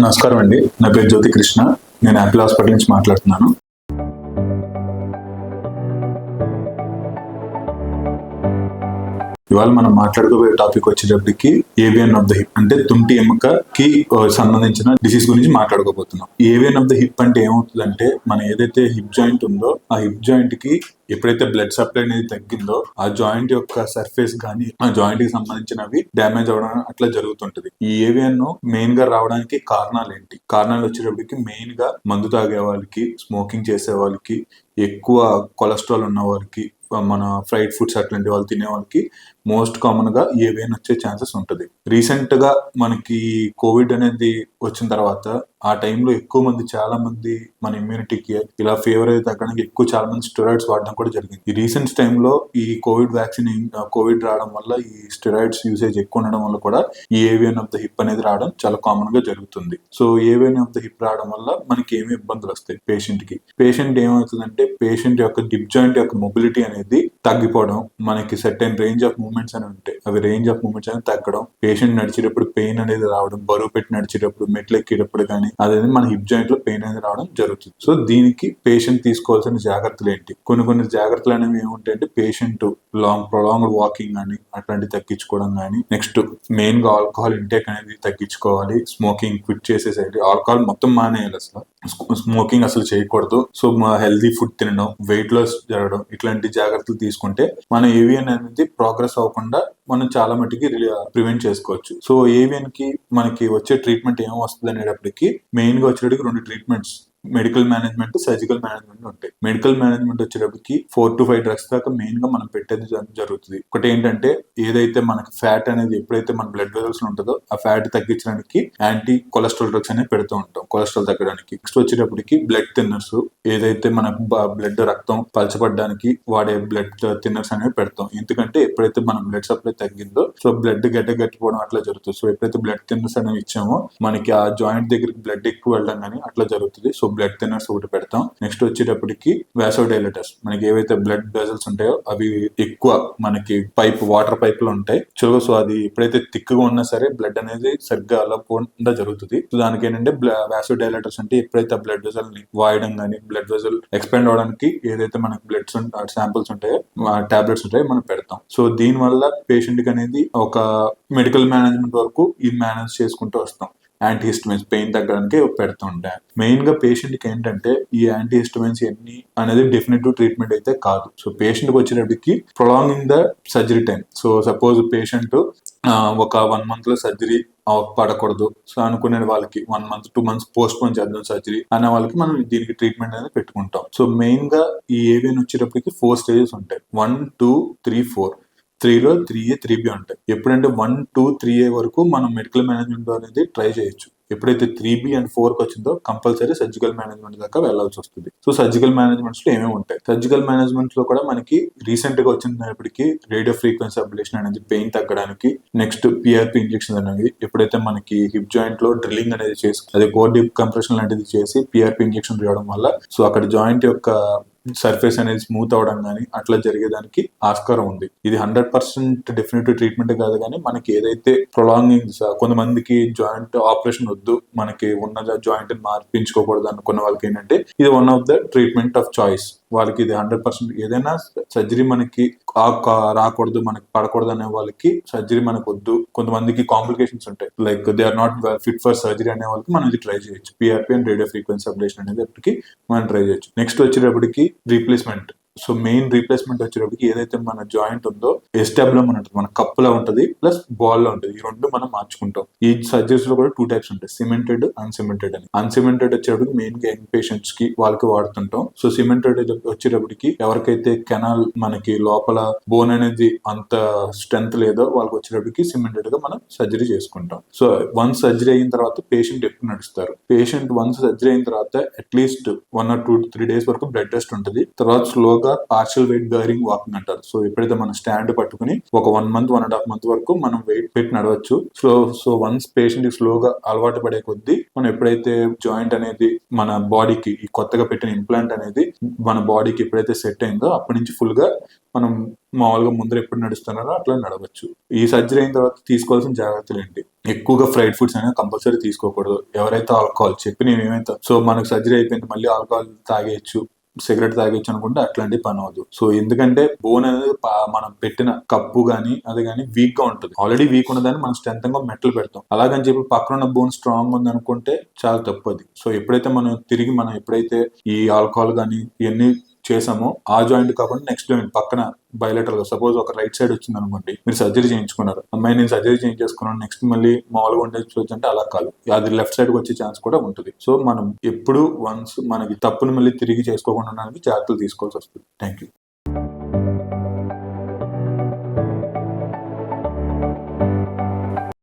నమస్కారం అండి. నా పేరు జ్యోతి కృష్ణ. నేను యాపిల్ హాస్పిటల్ నుంచి మాట్లాడుతున్నాను. ఇవాళ మనం మాట్లాడుకోబోయే టాపిక్ వచ్చేటప్పటికి ఏవియన్ ఆఫ్ ద హిప్, అంటే తుంటి ఎముకకి సంబంధించిన డిసీజ్ గురించి మాట్లాడుకోబోతున్నాం. ఏవియన్ ఆఫ్ ద హిప్ అంటే ఏమవుతుందంటే, మన ఏదైతే హిప్ జాయింట్ ఉందో ఆ హిప్ జాయింట్ కి ఎప్పుడైతే బ్లడ్ సప్లై అనేది తగ్గిందో ఆ జాయింట్ యొక్క సర్ఫేస్ కానీ ఆ జాయింట్ కి సంబంధించినవి డ్యామేజ్ అవడం అట్లా జరుగుతుంటది. ఈ ఏవియన్ మెయిన్ గా రావడానికి కారణాలు ఏంటి? కారణాలు వచ్చేటప్పటికి మెయిన్ గా మందు తాగే వాళ్ళకి, స్మోకింగ్ చేసే వాళ్ళకి, ఎక్కువ కొలెస్ట్రాల్ ఉన్న వాళ్ళకి, మన ఫ్రైడ్ ఫుడ్స్ అట్లాంటి వాళ్ళు తినే వాళ్ళకి మోస్ట్ కామన్ గా ఏవియన్ వచ్చే ఛాన్సెస్ ఉంటుంది. రీసెంట్ గా మనకి కోవిడ్ అనేది వచ్చిన తర్వాత ఆ టైంలో ఎక్కువ మంది, చాలా మంది మన ఇమ్యూనిటీకి ఇలా ఫీవర్ అయితే తగ్గడానికి ఎక్కువ చాలా మంది స్టెరాయిడ్స్ వాడడం కూడా జరిగింది. ఈ రీసెంట్ టైంలో ఈ కోవిడ్ రావడం వల్ల ఈ స్టెరాయిడ్స్ యూసేజ్ ఎక్కువ ఉండడం వల్ల కూడా ఈ ఏవియన్ ఆఫ్ ద హిప్ అనేది రావడం చాలా కామన్ గా జరుగుతుంది. So avian of the hip రావడం వల్ల మనకి ఏమి ఇబ్బందులు వస్తాయి పేషెంట్ ఏమవుతుందంటే, పేషెంట్ యొక్క హిప్ జాయింట్ యొక్క మొబిలిటీ అనేది తగ్గిపోవడం, మనకి సర్టెన్ రేంజ్ ఆఫ్ మూవ్మెంట్స్ అని ఉంటాయి, అవి రేంజ్ ఆఫ్ మూవ్మెంట్స్ అనేది తగ్గడం, పేషెంట్ నడిచేటప్పుడు పెయిన్ అనేది రావడం, బరువు పెట్టి నడిచేటప్పుడు, మెట్లు ఎక్కేటప్పుడు కానీ అదేది మన హిప్ జాయింట్ లో పెయిన్ అనేది రావడం జరుగుతుంది. సో దీనికి పేషెంట్ తీసుకోవాల్సిన జాగ్రత్తలు ఏంటి? కొన్ని జాగ్రత్తలు అనేవి ఏముంటాయంటే, పేషెంట్ ప్రొలాంగ్డ్ వాకింగ్ కానీ అట్లాంటివి తగ్గించుకోవడం కానీ, నెక్స్ట్ మెయిన్ గా ఆల్కహాల్ ఇంటేక్ అనేది తగ్గించుకోవాలి, స్మోకింగ్ క్విట్ చేసేసేయాలి, ఆల్కహాల్ మొత్తం మానేయాలి, అసలు స్మోకింగ్ అసలు చేయకూడదు. సో హెల్దీ ఫుడ్ తినడం, వెయిట్ లాస్ జరగడం, ఇట్లాంటి జాగ్రత్తలు తీసుకుంటే మన ఏవియన్ అనేది ప్రోగ్రెస్ అవ్వకుండా మనం చాలా మటుకి ప్రివెంట్ చేసుకోవచ్చు. సో ఏవియన్ కి మనకి వచ్చే ట్రీట్మెంట్ ఏం వస్తుంది అనేటప్పటికి మెయిన్ గా వచ్చేటప్పటికి 2 treatments, medical management, surgical management ఉంటాయి. మెడికల్ మేనేజ్మెంట్ వచ్చేటప్పటికి 4 to 5 డ్రగ్స్ దాకా మెయిన్ గా మనం పెట్టేది జరుగుతుంది. ఒకటి ఏంటంటే, ఏదైతే మనకి ఫ్యాట్ అనేది ఎప్పుడైతే మన బ్లడ్ వెజల్స్ ఉంటుందో ఆ ఫ్యాట్ తగ్గించడానికి యాంటీ కొలెస్ట్రాల్ డ్రగ్స్ అనేవి పెడుతూ ఉంటాం, కొలెస్ట్రాల్ తగ్గడానికి. నెక్స్ట్ వచ్చేటప్పటికి బ్లడ్ థిన్నర్స్, ఏదైతే మనకు బ్లడ్ రక్తం పలచబడడానికి వాడే బ్లడ్ థిన్నర్స్ అనేవి పెడతాం. ఎందుకంటే ఎప్పుడైతే మన బ్లడ్ సప్లై తగ్గిందో సో బ్లడ్ గట్టిపోవడం అట్లా జరుగుతుంది. సో ఎప్పుడైతే బ్లడ్ థిన్నర్స్ అనేవి ఇచ్చామో మనకి ఆ జాయింట్ దగ్గరికి బ్లడ్ ఎక్కువ వెళ్ళడం కానీ అట్లా జరుగుతుంది. సో బ్లడ్ థిన్నర్స్ ఒకటి పెడతాం. నెక్స్ట్ వచ్చేటప్పటికి వాసోడైలేటర్స్, మనకి ఏవైతే బ్లడ్ వెజల్స్ ఉంటాయో అవి ఎక్కువ మనకి వాటర్ పైపులు ఉంటాయి. సో అది ఎప్పుడైతే థిక్గా ఉన్నా సరే బ్లడ్ అనేది సరిగ్గా అలా పోకుండా జరుగుతుంది. సో దానికి ఏంటంటే వాసోడైలేటర్స్ అంటే ఎప్పుడైతే బ్లడ్ వెజల్ ని వాయడం కానీ, బ్లడ్ వెజల్ ఎక్స్పాండ్ అవడానికి ఏదైతే మనకి బ్లడ్ శాంపిల్స్ ఉంటాయో, టాబ్లెట్స్ ఉంటాయో మనం పెడతాం. సో దీని వల్ల పేషెంట్ కి అనేది ఒక మెడికల్ మేనేజ్మెంట్ వరకు ఇది మేనేజ్ చేసుకుంటూ వస్తాం. యాంటీహిస్టమైన్స్ పెయిన్ తగ్గడానికి పెడుతూ ఉంటాయి. మెయిన్ గా పేషెంట్ కి ఏంటంటే, ఈ యాంటీహిస్టమైన్స్ ఎన్ని అనేది డెఫినెటివ్ ట్రీట్మెంట్ అయితే కాదు. సో పేషెంట్ కి వచ్చేటప్పటికి prolonging the surgery time. So suppose patient ఒక 1 month లో సర్జరీ పడకూడదు సో అనుకునే వాళ్ళకి 1 month 2 months పోస్ట్ పోన్ చేద్దాం సర్జరీ అనే వాళ్ళకి మనం దీనికి ట్రీట్మెంట్ అనేది పెట్టుకుంటాం. సో మెయిన్ గా ఈ ఏవియన్ వచ్చేటప్పటికి 4 stages ఉంటాయి, 1, 2, 3, 4. 3లో 3A 3B ఉంటాయి. ఎప్పుడంటే 1, 2, 3A వరకు మనం మెడికల్ మేనేజ్మెంట్ అనేది ట్రై చేయొచ్చు. ఎప్పుడైతే 3B and 4కి వచ్చిందో కంపల్సరీ సర్జికల్ మేనేజ్మెంట్ దాకా వెళ్లాల్సి వస్తుంది. సో సర్జికల్ మేనేజ్మెంట్స్ లో ఏమేమి ఉంటాయి? సర్జికల్ మేనేజ్మెంట్స్ లో కూడా మనకి రీసెంట్ గా వచ్చినప్పటికీ రేడియో ఫ్రీక్వెన్సీ అబ్లేషన్ అనేది పెయిన్ తగ్గడానికి, నెక్స్ట్ PRP ఇంజెక్షన్ అనేవి ఎప్పుడైతే మనకి హిప్ జాయింట్ లో డ్రిల్లింగ్ అనేది చేసి, అదే కోర్ డీప్ కంప్రెషన్ లాంటిది చేసి PRP ఇంజెక్షన్ చేయడం వల్ల సో అక్కడ జాయింట్ యొక్క సర్ఫేస్ అనేది స్మూత్ అవడం కానీ అట్లా జరిగేదానికి ఆస్కారం ఉంది. ఇది 100% డెఫినెటివ్ ట్రీట్మెంట్ కాదు, కానీ మనకి ఏదైతే ప్రొలాంగింగ్, కొంతమందికి జాయింట్ ఆపరేషన్ వద్దు, మనకి ఉన్న జాయింట్ మార్పించుకోకూడదు అనుకున్న వాళ్ళకి ఏంటంటే ఇది one of the treatment of choice. వాళ్ళకి ఇది 100% ఏదైనా సర్జరీ మనకి రాకూడదు, మనకి పడకూడదు అనే వాళ్ళకి సర్జరీ మనకు వద్దు, కొంతమందికి కాంప్లికేషన్స్ ఉంటాయి, like they are not fit for surgery అనే వాళ్ళకి మనం ఇది ట్రై చేయొచ్చు. PRP and radio frequency ablation అనేది ఎప్పటికీ మనం ట్రై చేయొచ్చు. నెక్స్ట్ వచ్చేటప్పటికి రీప్లేస్మెంట్. సో మెయిన్ రీప్లేస్మెంట్ వచ్చేటప్పటికి ఏదైతే మన జాయింట్ ఉందో ఎస్టాబ్లం అని ఉంటుంది, మన కప్పులా ఉంటది ప్లస్ బాల్ లో ఉంటది, ఈ 2 మనం మార్చుకుంటాం. ఈ సర్జరీస్ లో కూడా 2 types ఉంటాయి, సిమెంటెడ్, అన్సిమెంటెడ్ అని. అన్సిమెంటెడ్ వచ్చేటప్పటికి మెయిన్ గా యంగ్ పేషెంట్స్ కి వాళ్ళకి వాడుతుంటాం. సో సిమెంటెడ్ వచ్చేటప్పటికి ఎవరికైతే కెనాల్ మనకి లోపల బోన్ అనేది అంత స్ట్రెంత్ లేదో వాళ్ళకి వచ్చేటప్పటికి సిమెంటెడ్ గా మనం సర్జరీ చేసుకుంటాం. సో వన్స్ సర్జరీ అయిన తర్వాత పేషెంట్ ఎప్పుడు నడుస్తారు? పేషెంట్ వన్స్ సర్జరీ అయిన తర్వాత అట్లీస్ట్ 1 or 2 to 3 days వరకు బ్లడ్ టెస్ట్ ఉంటుంది. తర్వాత స్లోగా స్లోగా పార్షియల్ వెయిట్ బేరింగ్ వాకింగ్ అంటారు. సో ఎప్పుడైతే మనం స్టాండ్ పట్టుకుని ఒక 1 month 1.5 month వరకు మనం వెయిట్ పెట్టి నడవచ్చు. సో వన్స్ పేషెంట్ స్లోగా అలవాటు పడే కొద్దీ మనం ఎప్పుడైతే జాయింట్ అనేది మన బాడీకి ఈ కొత్తగా పెట్టిన ఇంప్లాంట్ అనేది మన బాడీకి ఎప్పుడైతే సెట్ అయిందో అప్పటి నుంచి ఫుల్ గా మనం మామూలుగా ముందర ఎప్పుడు నడుస్తున్నారో అట్లా నడవచ్చు. ఈ సర్జరీ అయిన తర్వాత తీసుకోవాల్సిన జాగ్రత్తలు ఏంటి? ఎక్కువగా ఫ్రైడ్ ఫుడ్స్ అనేది కంపల్సరీ తీసుకోకూడదు. ఎవరైతే ఆల్కహాల్ చెప్పినవి ఏమైతే సో మనకు సర్జరీ అయిపోయింది మళ్ళీ ఆల్కహాల్ తాగేయచ్చు, సిగరెట్ తాగొచ్చు అనుకుంటే అట్లాంటి పని అవదు. సో ఎందుకంటే బోన్ అనేది మనం పెట్టిన కప్పు గానీ అది కానీ వీక్ గా ఉంటుంది. ఆల్రెడీ వీక్ ఉన్నదాన్ని మనం స్ట్రెంత్ గా మెటల్ పెడతాం. అలాగని చెప్పి పక్కన ఉన్న బోన్ స్ట్రాంగ్ ఉంది అనుకుంటే చాలా తప్పు అది. సో ఎప్పుడైతే మనం ఎప్పుడైతే ఈ ఆల్కహాల్ గానీ ఇవన్నీ చేసామో ఆ జాయింట్ కాకుండా నెక్స్ట్ జాయింట్ పక్కన బయలేటరల్ గా సపోజ్ ఒక రైట్ సైడ్ వచ్చింది అనుకోండి, మీరు సర్జరీ చేయించుకున్నారు, అమ్మాయి నేను సర్జరీ చేయించేసుకున్నాను నెక్స్ట్ మళ్ళీ మామూలుగా ఉండే అంటే అలా కాదు, అది లెఫ్ట్ సైడ్ వచ్చే ఛాన్స్ కూడా ఉంటుంది. సో మనం ఎప్పుడు వన్స్ మనకి తప్పును మళ్ళీ తిరిగి చేసుకోకుండా జాగ్రత్తలు తీసుకోవాల్సి వస్తుంది. Thank you.